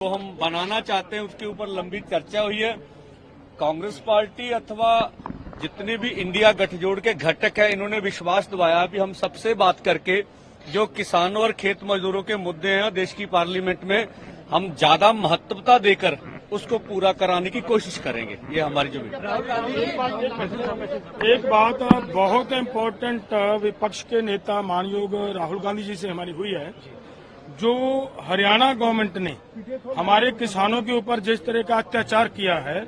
तो हम बनाना चाहते हैं उसके ऊपर लंबी चर्चा हुई है। कांग्रेस पार्टी अथवा जितने भी इंडिया गठजोड़ के घटक है, इन्होंने विश्वास दिलाया कि हम सबसे बात करके जो किसानों और खेत मजदूरों के मुद्दे हैं देश की पार्लियामेंट में हम ज्यादा महत्वता देकर उसको पूरा कराने की कोशिश करेंगे। ये हमारी जो एक बात बहुत इम्पोर्टेंट विपक्ष के नेता मानयोग राहुल गांधी जी से हमारी हुई है। जो हरियाणा गवर्नमेंट ने हमारे किसानों के ऊपर जिस तरह का अत्याचार किया है,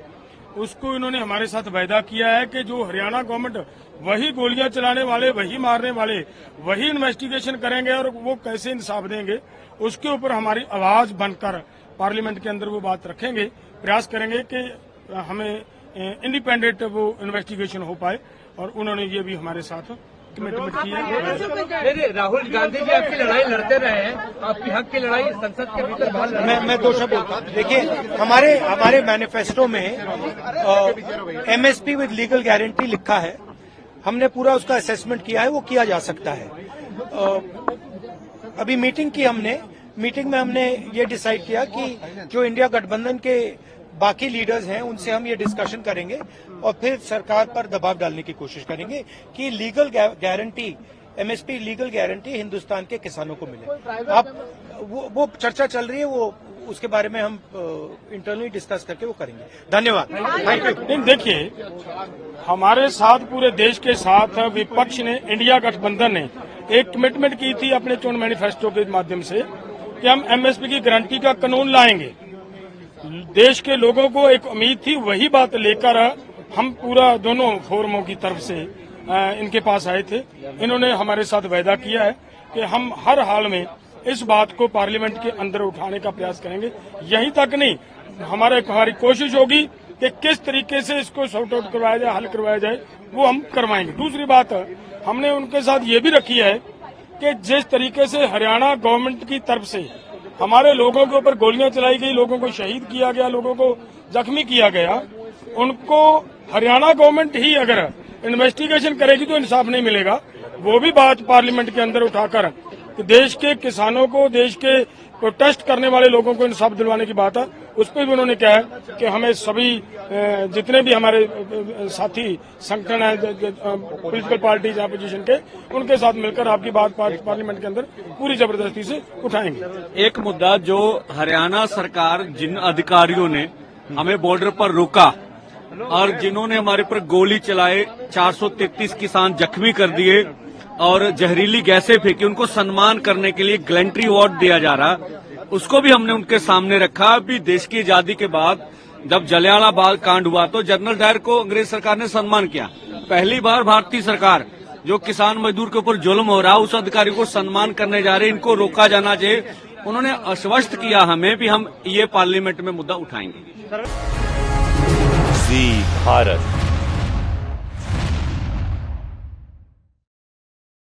उसको इन्होंने हमारे साथ वायदा किया है कि जो हरियाणा गवर्नमेंट वही गोलियां चलाने वाले, वही मारने वाले, वही इन्वेस्टिगेशन करेंगे और वो कैसे इंसाफ देंगे, उसके ऊपर हमारी आवाज बनकर पार्लियामेंट के अंदर वो बात रखेंगे। प्रयास करेंगे कि हमें इंडिपेंडेंट वो इन्वेस्टिगेशन हो पाए, और उन्होंने ये भी हमारे साथ कमिटमेंट की है। राहुल गांधी जी आपकी लड़ाई लड़ते रहे हैं, आपकी हक की लड़ाई संसद के भीतर बाहर। मैं दो शब्द बोलता हूं। देखिए, हमारे मैनिफेस्टो में एमएसपी विद लीगल गारंटी लिखा है। हमने पूरा उसका असेसमेंट किया है, वो किया जा सकता है। अभी मीटिंग में हमने ये डिसाइड किया कि जो इंडिया गठबंधन के बाकी लीडर्स हैं उनसे हम ये डिस्कशन करेंगे और फिर सरकार पर दबाव डालने की कोशिश करेंगे कि legal guarantee, MSP legal guarantee Hindustan के किसानों को मिले। अब वो चर्चा चल रही है, वो उसके बारे में हम इंटरनली डिस्कस करके वो करेंगे। धन्यवाद। Thank you. देखिए, हमारे साथ पूरे देश के साथ विपक्ष ने, इंडिया गठबंधन ने एक कमिटमेंट की थी अपने चुनाव मैनिफेस्टो के माध्यम से कि हम एमएसपी की गारंटी का कानून लाएंगे। देश के लोगों को एक उम्मीद थी, वही बात लेकर हम पूरा दोनों फोरमों की तरफ से इनके पास आए थे। इन्होंने हमारे साथ वायदा किया है कि हम हर हाल में इस बात को पार्लियामेंट के अंदर उठाने का प्रयास करेंगे। यहीं तक नहीं, हमारी कोशिश होगी कि किस तरीके से इसको सॉर्ट आउट करवाया जाए, हल करवाया जाए, वो हम करवाएंगे। दूसरी बात, हमने उनके साथ ये भी रखी है कि जिस तरीके से हरियाणा गवर्नमेंट की तरफ से हमारे लोगों के ऊपर गोलियां चलाई गई, लोगों को शहीद किया गया, लोगों को जख्मी किया गया, उनको हरियाणा गवर्नमेंट ही अगर इन्वेस्टिगेशन करेगी तो इंसाफ नहीं मिलेगा। वो भी बात पार्लियामेंट के अंदर उठाकर कि देश के किसानों को, देश के प्रोटेस्ट करने वाले लोगों को इंसाफ दिलवाने की बात है। उस पर भी उन्होंने कहा है कि हमें सभी जितने भी हमारे साथी संगठन है, पॉलिटिकल पार्टीज अपोजिशन के, उनके साथ मिलकर आपकी बात पार्लियामेंट के अंदर पूरी जबरदस्ती से उठाएंगे। एक मुद्दा जो हरियाणा सरकार, जिन अधिकारियों ने हमें बॉर्डर पर रोका और जिन्होंने हमारे पर गोली चलाए, 433 किसान जख्मी कर दिए और जहरीली गैसें फेंकी, उनको सम्मान करने के लिए गैलेंट्री अवार्ड दिया जा रहा, उसको भी हमने उनके सामने रखा। अभी देश की आजादी के बाद जब जलियांवाला बाग कांड हुआ तो जनरल डायर को अंग्रेज सरकार ने सम्मान किया। पहली बार भारतीय सरकार जो किसान मजदूर के ऊपर जुल्म हो रहा, उस अधिकारी को सम्मान करने जा रहे, इनको रोका जाना चाहिए। उन्होंने आश्वस्त किया हमें भी हम ये पार्लियामेंट में मुद्दा उठाएंगे। जी भारत।